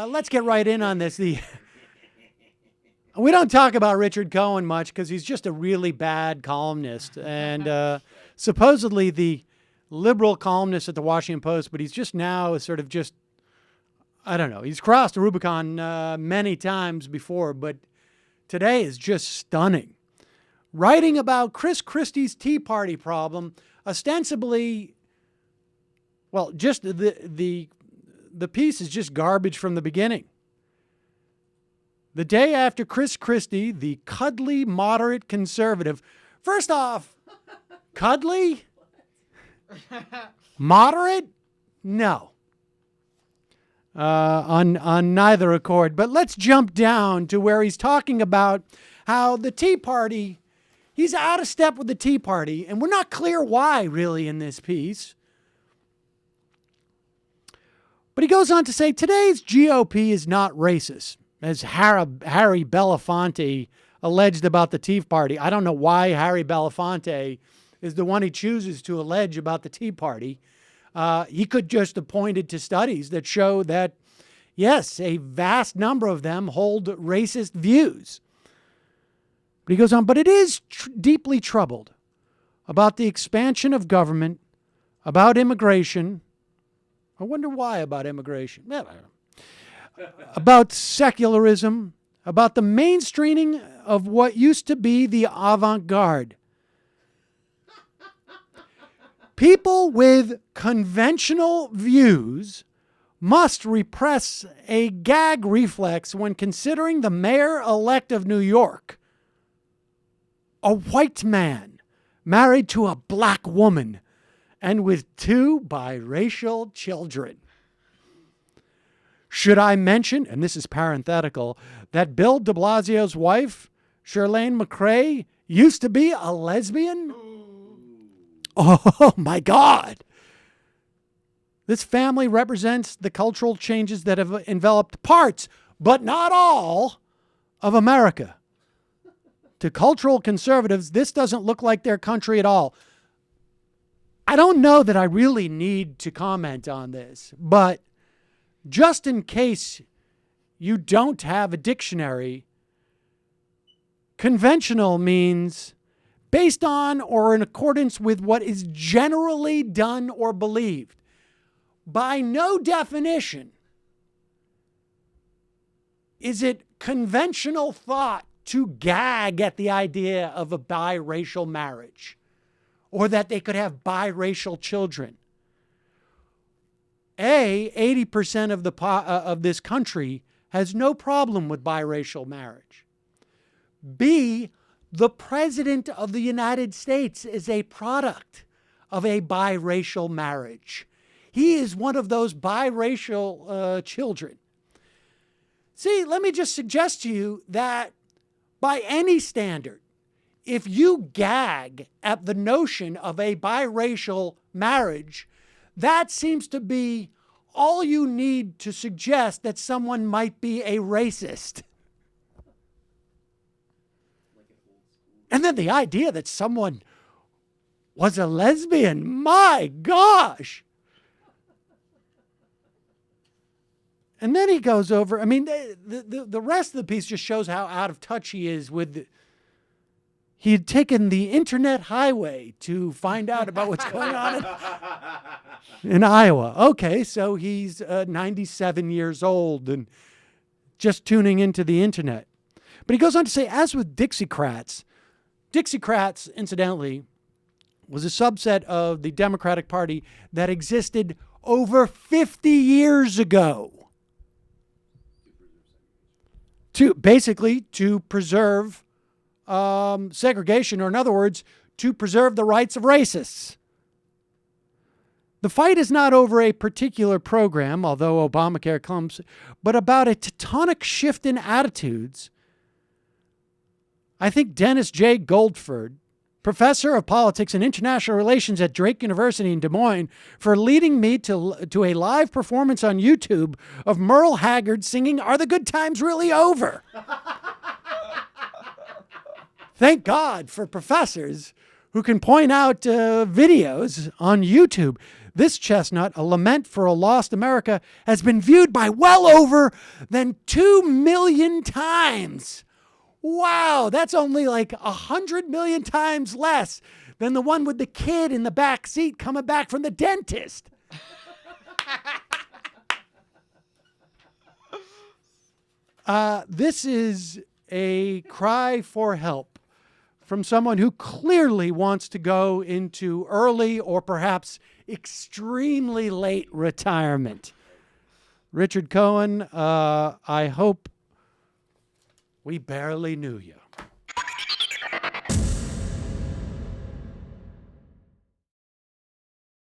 let's get right in on this. We don't talk about Richard Cohen much because he's just a really bad columnist, and supposedly the liberal columnist at the Washington Post, but he's just now sort of just, I don't know. He's crossed the Rubicon many times before, but today is just stunning. Writing about Chris Christie's Tea Party problem, ostensibly, well, just the piece is just garbage from the beginning. The day after Chris Christie, the cuddly moderate conservative. First off, cuddly? Moderate? No. On neither accord. But let's jump down to where he's talking about how the Tea Party, he's out of step with the Tea Party, and we're not clear why, really, in this piece. But he goes on to say, today's GOP is not racist, as Harry Belafonte alleged about the Tea Party. I don't know why Harry Belafonte is the one he chooses to allege about the Tea Party. He could just have pointed to studies that show that, yes, a vast number of them hold racist views. But he goes on, but it is deeply troubled about the expansion of government, about immigration. I wonder why about immigration. About secularism, about the mainstreaming of what used to be the avant-garde. People with conventional views must repress a gag reflex when considering the mayor-elect of New York, a white man married to a black woman and with 2 biracial children. Should I mention, and this is parenthetical, that Bill de Blasio's wife, Shirlane McCrae, used to be a lesbian? Oh, my God. This family represents the cultural changes that have enveloped parts, but not all, of America. To cultural conservatives, this doesn't look like their country at all. I don't know that I really need to comment on this, but just in case you don't have a dictionary, conventional means based on or in accordance with what is generally done or believed. By no definition is it conventional thought to gag at the idea of a biracial marriage or that they could have biracial children. 80% of this country has no problem with biracial marriage. B, the President of the United States is a product of a biracial marriage. He is one of those biracial children. See, let me just suggest to you that by any standard, if you gag at the notion of a biracial marriage, that seems to be all you need to suggest that someone might be a racist. And then the idea that someone was a lesbian, my gosh. And then he goes over, I mean, the rest of the piece just shows how out of touch he is with, he had taken the internet highway to find out about what's going on in Iowa. Okay, so he's 97 years old and just tuning into the internet. But he goes on to say, as with Dixiecrats, incidentally, was a subset of the Democratic Party that existed over 50 years ago. To preserve segregation, or in other words, to preserve the rights of racists. The fight is not over a particular program, although Obamacare comes, but about a tectonic shift in attitudes. I think Dennis J. Goldford, professor of politics and international relations at Drake University in Des Moines, for leading me to a live performance on YouTube of Merle Haggard singing "Are the Good Times Really Over?" Thank God for professors who can point out videos on YouTube. This chestnut, a lament for a lost America, has been viewed by well over than 2 million times. Wow, that's only like 100 million times less than the one with the kid in the back seat coming back from the dentist. This is a cry for help from someone who clearly wants to go into early or perhaps extremely late retirement. Richard Cohen, I hope we barely knew you.